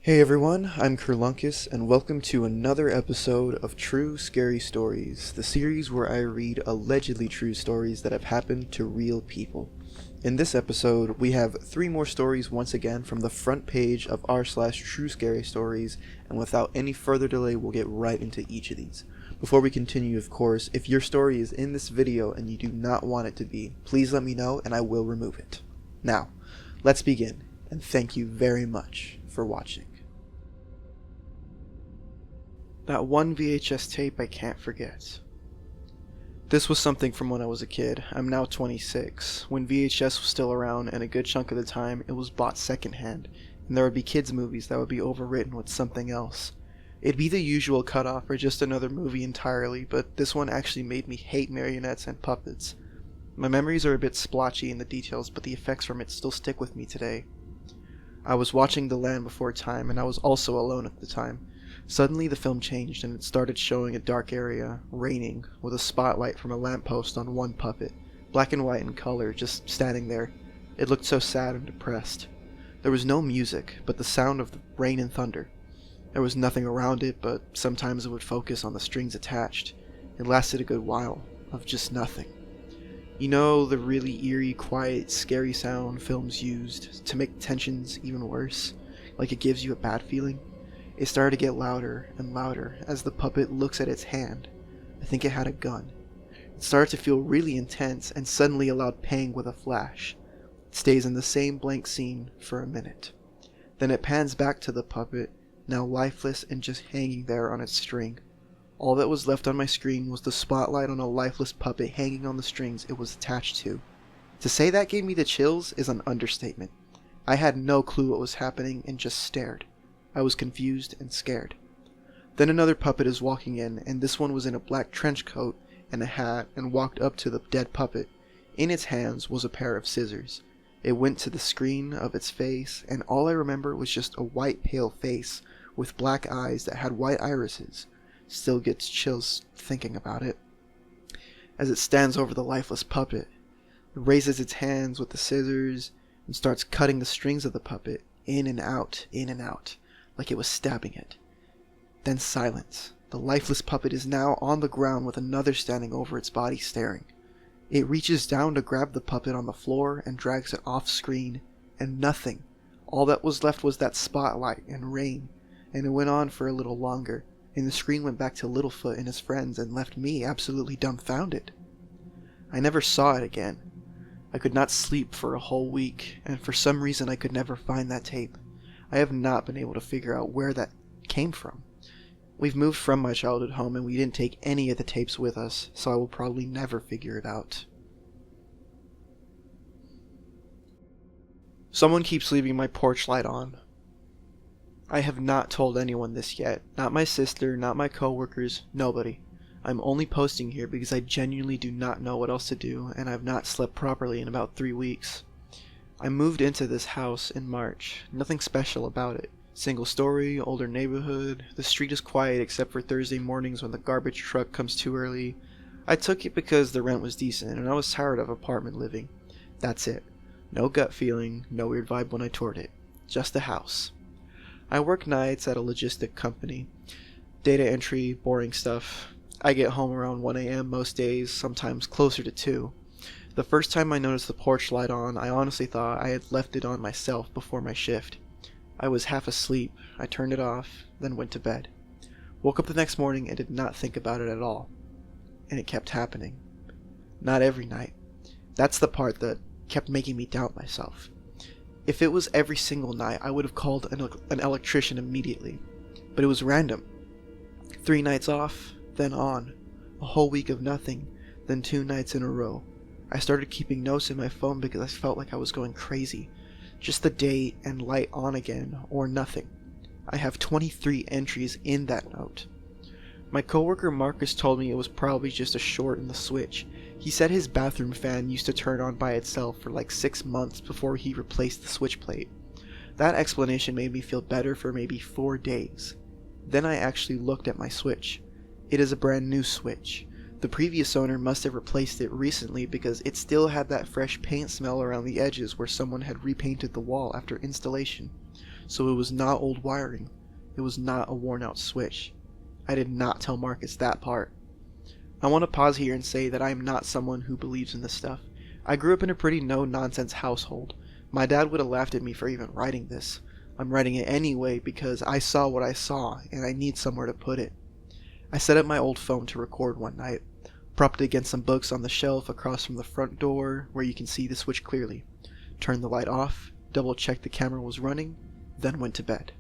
Hey everyone, I'm Kerlunkus, and welcome to another episode of True Scary Stories, the series where I read allegedly true stories that have happened to real people. In this episode, we have 3 more stories once again from the front page of r/TrueScaryStories, and without any further delay, we'll get right into each of these. Before we continue, of course, if your story is in this video and you do not want it to be, please let me know and I will remove it. Now, let's begin, and thank you very much for watching. That one VHS tape I can't forget. This was something from when I was a kid. I'm now 26. When VHS was still around, and a good chunk of the time it was bought secondhand, and there would be kids' movies that would be overwritten with something else. It'd be the usual cutoff or just another movie entirely, but this one actually made me hate marionettes and puppets. My memories are a bit splotchy in the details, but the effects from it still stick with me today. I was watching The Land Before Time, and I was also alone at the time. Suddenly the film changed and it started showing a dark area, raining, with a spotlight from a lamppost on one puppet, black and white in color, just standing there. It looked so sad and depressed. There was no music, but the sound of the rain and thunder. There was nothing around it, but sometimes it would focus on the strings attached. It lasted a good while, of just nothing. You know, the really eerie, quiet, scary sound films used to make tensions even worse, like it gives you a bad feeling? It started to get louder and louder as the puppet looks at its hand. I think it had a gun. It started to feel really intense and suddenly a loud pang with a flash. It stays in the same blank scene for a minute. Then it pans back to the puppet, now lifeless and just hanging there on its string. All that was left on my screen was the spotlight on a lifeless puppet hanging on the strings it was attached to. To say that gave me the chills is an understatement. I had no clue what was happening and just stared. I was confused and scared. Then another puppet is walking in, and this one was in a black trench coat and a hat and walked up to the dead puppet. In its hands was a pair of scissors. It went to the screen of its face, and all I remember was just a white pale face with black eyes that had white irises. Still gets chills thinking about it. As it stands over the lifeless puppet, it raises its hands with the scissors and starts cutting the strings of the puppet in and out, like it was stabbing it. Then silence. The lifeless puppet is now on the ground with another standing over its body staring. It reaches down to grab the puppet on the floor and drags it off screen, and nothing. All that was left was that spotlight and rain, and it went on for a little longer, and the screen went back to Littlefoot and his friends and left me absolutely dumbfounded. I never saw it again. I could not sleep for a whole week, and for some reason I could never find that tape. I have not been able to figure out where that came from. We've moved from my childhood home and we didn't take any of the tapes with us, so I will probably never figure it out. Someone keeps leaving my porch light on. I have not told anyone this yet. Not my sister, not my coworkers, nobody. I'm only posting here because I genuinely do not know what else to do, and I've not slept properly in about 3 weeks. I moved into this house in March. Nothing special about it. Single story, older neighborhood. The street is quiet except for Thursday mornings when the garbage truck comes too early. I took it because the rent was decent and I was tired of apartment living. That's it. No gut feeling, no weird vibe when I toured it. Just a house. I work nights at a logistic company. Data entry, boring stuff. I get home around 1 a.m. most days, sometimes closer to 2. The first time I noticed the porch light on, I honestly thought I had left it on myself before my shift. I was half asleep. I turned it off, then went to bed. Woke up the next morning and did not think about it at all. And it kept happening. Not every night. That's the part that kept making me doubt myself. If it was every single night, I would have called an electrician immediately. But it was random. 3 nights off, then on. A whole week of nothing, then 2 nights in a row. I started keeping notes in my phone because I felt like I was going crazy. Just the date and light on again, or nothing. I have 23 entries in that note. My coworker Marcus told me it was probably just a short in the switch. He said his bathroom fan used to turn on by itself for like 6 months before he replaced the switch plate. That explanation made me feel better for maybe 4 days. Then I actually looked at my switch. It is a brand new switch. The previous owner must have replaced it recently because it still had that fresh paint smell around the edges where someone had repainted the wall after installation. so it was not old wiring. It was not a worn out switch. I did not tell Marcus that part. I want to pause here and say that I am not someone who believes in this stuff. I grew up in a pretty no-nonsense household. My dad would have laughed at me for even writing this. I'm writing it anyway because I saw what I saw and I need somewhere to put it. I set up my old phone to record one night, propped it against some books on the shelf across from the front door where you can see the switch clearly. Turned the light off, double-checked the camera was running, then went to bed.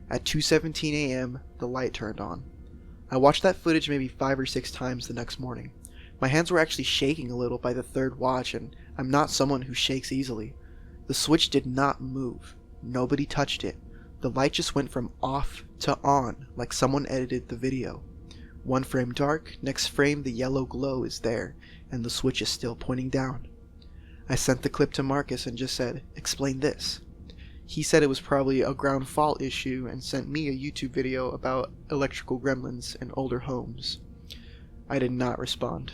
At 2:17 a.m., the light turned on. I watched that footage maybe 5 or 6 times the next morning. My hands were actually shaking a little by the third watch, and I'm not someone who shakes easily. The switch did not move. Nobody touched it. The light just went from off to on, like someone edited the video. One frame dark, next frame the yellow glow is there, and the switch is still pointing down. I sent the clip to Marcus and just said, "Explain this." He said it was probably a ground fault issue and sent me a YouTube video about electrical gremlins in older homes. I did not respond.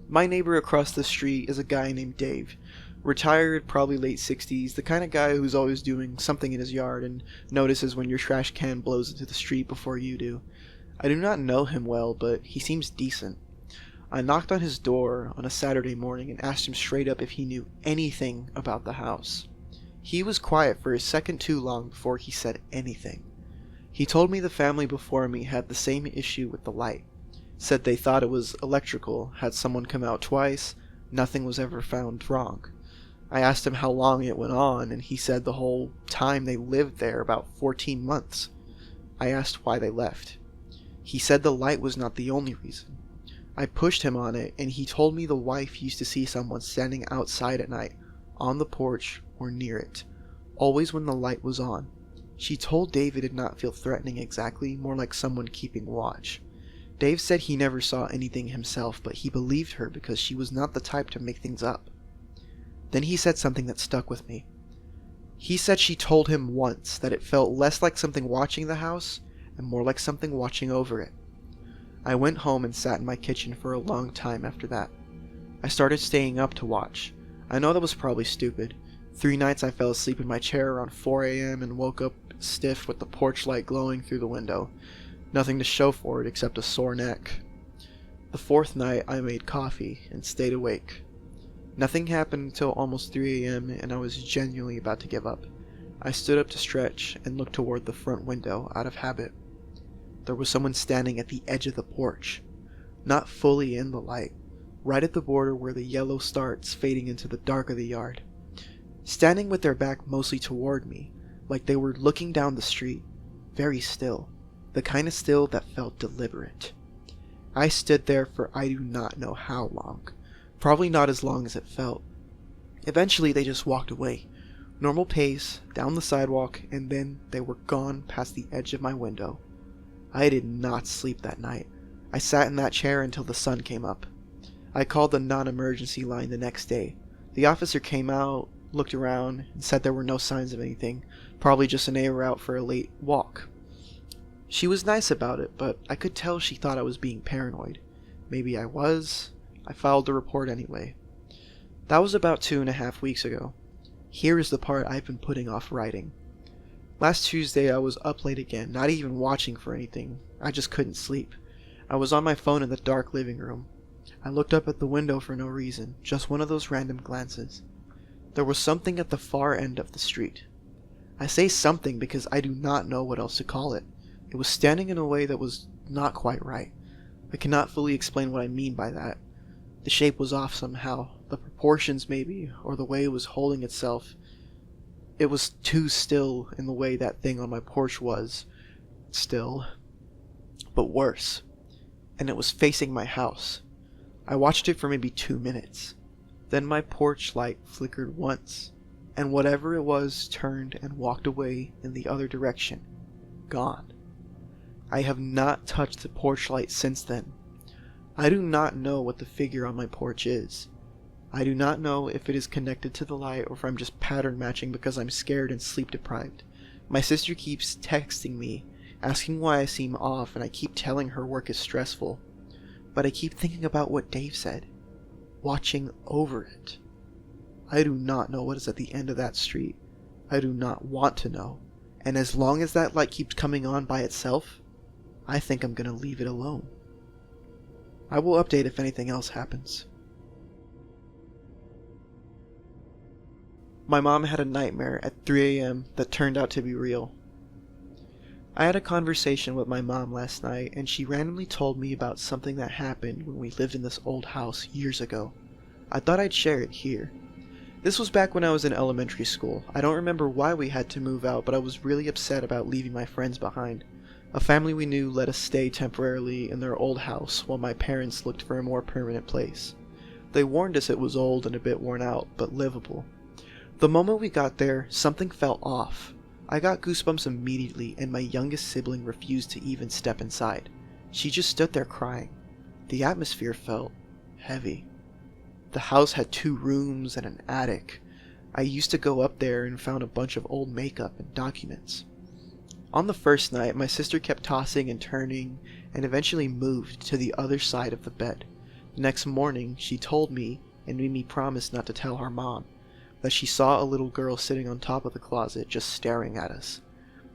My neighbor across the street is a guy named Dave. Retired, probably late 60s, the kind of guy who's always doing something in his yard and notices when your trash can blows into the street before you do. I do not know him well, but he seems decent. I knocked on his door on a Saturday morning and asked him straight up if he knew anything about the house. He was quiet for a second too long before he said anything. He told me the family before me had the same issue with the light. Said they thought it was electrical, had someone come out twice, nothing was ever found wrong. I asked him how long it went on, and he said the whole time they lived there, about 14 months. I asked why they left. He said the light was not the only reason. I pushed him on it, and he told me the wife used to see someone standing outside at night, on the porch or near it, always when the light was on. She told Dave it did not feel threatening exactly, more like someone keeping watch. Dave said he never saw anything himself, but he believed her because she was not the type to make things up. Then he said something that stuck with me. He said she told him once that it felt less like something watching the house and more like something watching over it. I went home and sat in my kitchen for a long time after that. I started staying up to watch. I know that was probably stupid. 3 nights I fell asleep in my chair around 4 a.m. and woke up stiff with the porch light glowing through the window. Nothing to show for it except a sore neck. The 4th night I made coffee and stayed awake. Nothing happened until almost 3 a.m. and I was genuinely about to give up. I stood up to stretch and looked toward the front window out of habit. There was someone standing at the edge of the porch, not fully in the light, right at the border where the yellow starts fading into the dark of the yard. Standing with their back mostly toward me, like they were looking down the street, very still, the kind of still that felt deliberate. I stood there for I do not know how long, probably not as long as it felt. Eventually they just walked away, normal pace, down the sidewalk, and then they were gone past the edge of my window. I did not sleep that night. I sat in that chair until the sun came up. I called the non-emergency line the next day. The officer came out, looked around, and said there were no signs of anything, probably just a neighbor out for a late walk. She was nice about it, but I could tell she thought I was being paranoid. Maybe I was. I filed the report anyway. That was about 2.5 weeks ago. Here is the part I've been putting off writing. Last Tuesday I was up late again, not even watching for anything. I just couldn't sleep. I was on my phone in the dark living room. I looked up at the window for no reason, just one of those random glances. There was something at the far end of the street. I say something because I do not know what else to call it. It was standing in a way that was not quite right. I cannot fully explain what I mean by that. The shape was off somehow, the proportions maybe, or the way it was holding itself. It was too still in the way that thing on my porch was still, but worse. And it was facing my house. I watched it for maybe 2 minutes. Then my porch light flickered once, and whatever it was turned and walked away in the other direction. Gone. I have not touched the porch light since then. I do not know what the figure on my porch is. I do not know if it is connected to the light or if I'm just pattern matching because I'm scared and sleep deprived. My sister keeps texting me, asking why I seem off, and I keep telling her work is stressful. But I keep thinking about what Dave said. Watching over it. I do not know what is at the end of that street. I do not want to know. And as long as that light keeps coming on by itself, I think I'm gonna leave it alone. I will update if anything else happens. My mom had a nightmare at 3 a.m. that turned out to be real. I had a conversation with my mom last night, and she randomly told me about something that happened when we lived in this old house years ago. I thought I'd share it here. This was back when I was in elementary school. I don't remember why we had to move out, but I was really upset about leaving my friends behind. A family we knew let us stay temporarily in their old house while my parents looked for a more permanent place. They warned us it was old and a bit worn out, but livable. The moment we got there, something felt off. I got goosebumps immediately, and my youngest sibling refused to even step inside. She just stood there crying. The atmosphere felt heavy. The house had 2 rooms and an attic. I used to go up there and found a bunch of old makeup and documents. On the first night, my sister kept tossing and turning and eventually moved to the other side of the bed. The next morning, she told me and made me promise not to tell her mom that she saw a little girl sitting on top of the closet just staring at us.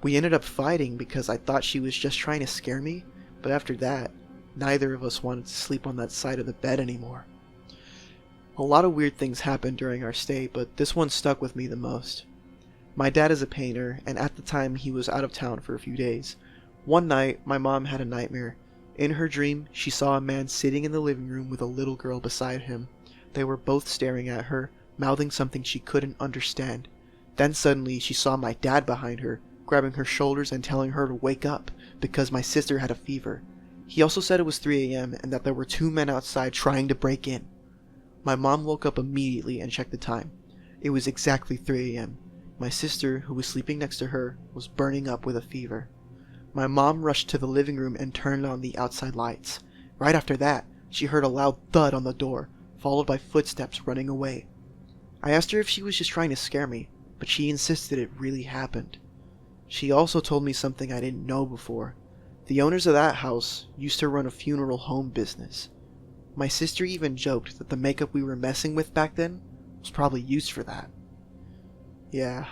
We ended up fighting because I thought she was just trying to scare me, but after that, neither of us wanted to sleep on that side of the bed anymore. A lot of weird things happened during our stay, but this one stuck with me the most. My dad is a painter, and at the time he was out of town for a few days. One night, my mom had a nightmare. In her dream, she saw a man sitting in the living room with a little girl beside him. They were both staring at her, mouthing something she couldn't understand. Then suddenly she saw my dad behind her, grabbing her shoulders and telling her to wake up because my sister had a fever. He also said it was 3 a.m. and that there were 2 men outside trying to break in. My mom woke up immediately and checked the time. It was exactly 3 a.m. My sister, who was sleeping next to her, was burning up with a fever. My mom rushed to the living room and turned on the outside lights. Right after that, she heard a loud thud on the door, followed by footsteps running away. I asked her if she was just trying to scare me, but she insisted it really happened. She also told me something I didn't know before. The owners of that house used to run a funeral home business. My sister even joked that the makeup we were messing with back then was probably used for that. Yeah,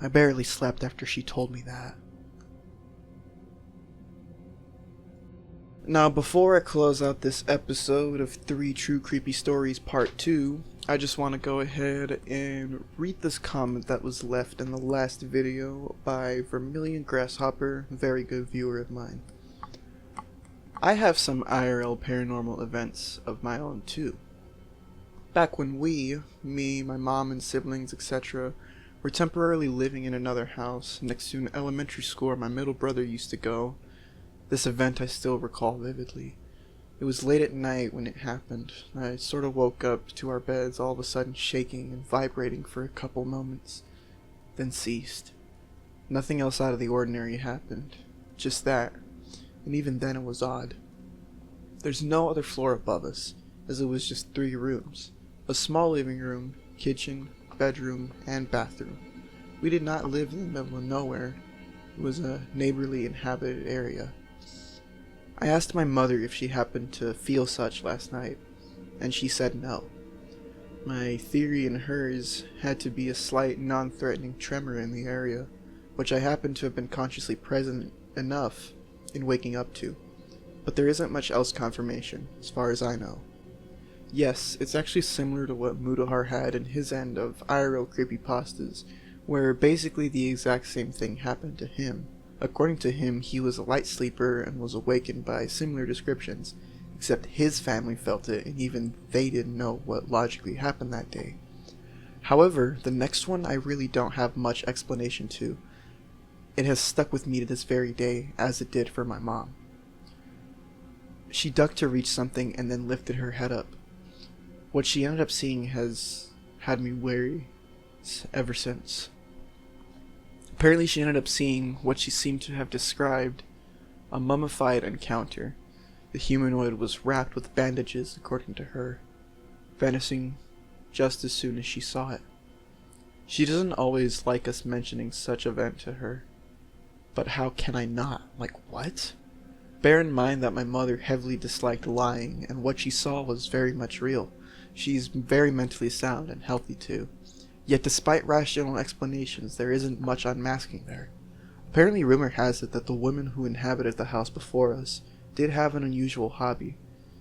I barely slept after she told me that. Now, before I close out this episode of 3 True Creepy Stories Part 2, I just want to go ahead and read this comment that was left in the last video by Vermilion Grasshopper, very good viewer of mine. I have some IRL paranormal events of my own too. Back when me, my mom and siblings, etc., were temporarily living in another house next to an elementary school where my middle brother used to go, this event I still recall vividly. It was late at night when it happened. I sort of woke up to our beds all of a sudden shaking and vibrating for a couple moments, then ceased. Nothing else out of the ordinary happened. Just that. And even then it was odd. There's no other floor above us, as it was just 3 rooms. A small living room, kitchen, bedroom, and bathroom. We did not live in the middle of nowhere. It was a neighborly inhabited area. I asked my mother if she happened to feel such last night, and she said no. My theory and hers had to be a slight non-threatening tremor in the area, which I happened to have been consciously present enough in waking up to, but there isn't much else confirmation, as far as I know. Yes, it's actually similar to what Mudahar had in his end of IRL creepypastas, where basically the exact same thing happened to him. According to him, he was a light sleeper and was awakened by similar descriptions, except his family felt it and even they didn't know what logically happened that day. However, the next one I really don't have much explanation to. It has stuck with me to this very day, as it did for my mom. She ducked to reach something and then lifted her head up. What she ended up seeing has had me wary ever since. Apparently she ended up seeing what she seemed to have described, a mummified encounter. The humanoid was wrapped with bandages, according to her, vanishing just as soon as she saw it. She doesn't always like us mentioning such event to her, but how can I not? Like, what? Bear in mind that my mother heavily disliked lying, and what she saw was very much real. She's very mentally sound and healthy too. Yet despite rational explanations, there isn't much unmasking there. Apparently rumor has it that the woman who inhabited the house before us did have an unusual hobby.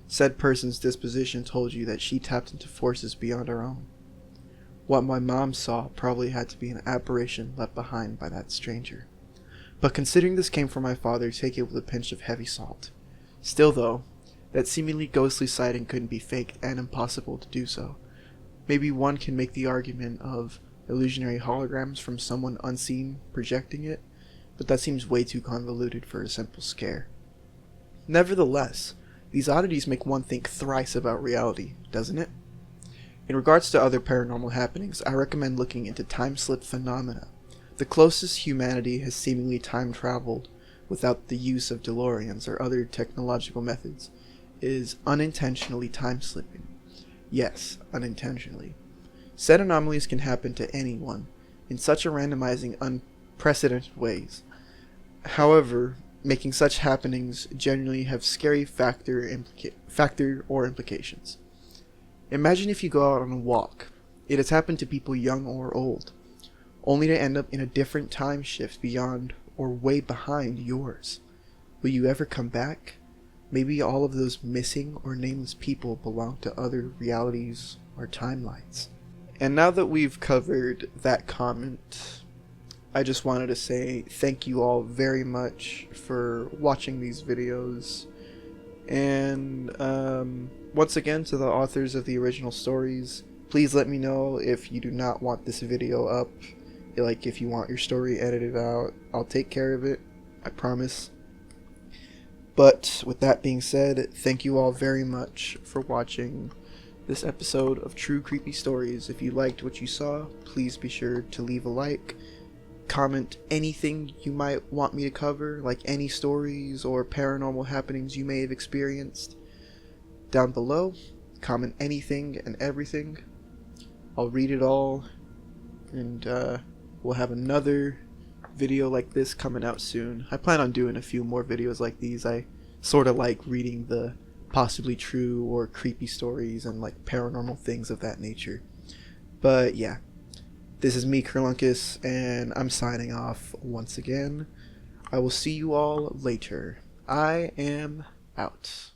Said person's disposition told you that she tapped into forces beyond our own. What my mom saw probably had to be an aberration left behind by that stranger. But considering this came from my father, take it with a pinch of heavy salt. Still though, that seemingly ghostly sighting couldn't be faked and impossible to do so. Maybe one can make the argument of illusionary holograms from someone unseen projecting it, but that seems way too convoluted for a simple scare. Nevertheless, these oddities make one think thrice about reality, doesn't it? In regards to other paranormal happenings, I recommend looking into time slip phenomena. The closest humanity has seemingly time traveled without the use of DeLoreans or other technological methods is unintentionally time slipping. Yes, unintentionally. Said anomalies can happen to anyone in such a randomizing, unprecedented ways. However, making such happenings generally have scary factor or implications. Imagine if you go out on a walk. It has happened to people young or old, only to end up in a different time shift beyond or way behind yours. Will you ever come back? Maybe all of those missing or nameless people belong to other realities or timelines. And now that we've covered that comment, I just wanted to say thank you all very much for watching these videos. And once again, to the authors of the original stories, please let me know if you do not want this video up. Like, if you want your story edited out, I'll take care of it, I promise. But with that being said, thank you all very much for watching this episode of True Creepy Stories. If you liked what you saw, please be sure to leave a like. Comment anything you might want me to cover, like any stories or paranormal happenings you may have experienced. Down below, comment anything and everything. I'll read it all, and we'll have another video like this coming out soon. I plan on doing a few more videos like these. I sort of like reading the possibly true or creepy stories and like paranormal things of that nature. But yeah, this is me, Kerlunkus, and I'm signing off once again. I will see you all later. I am out.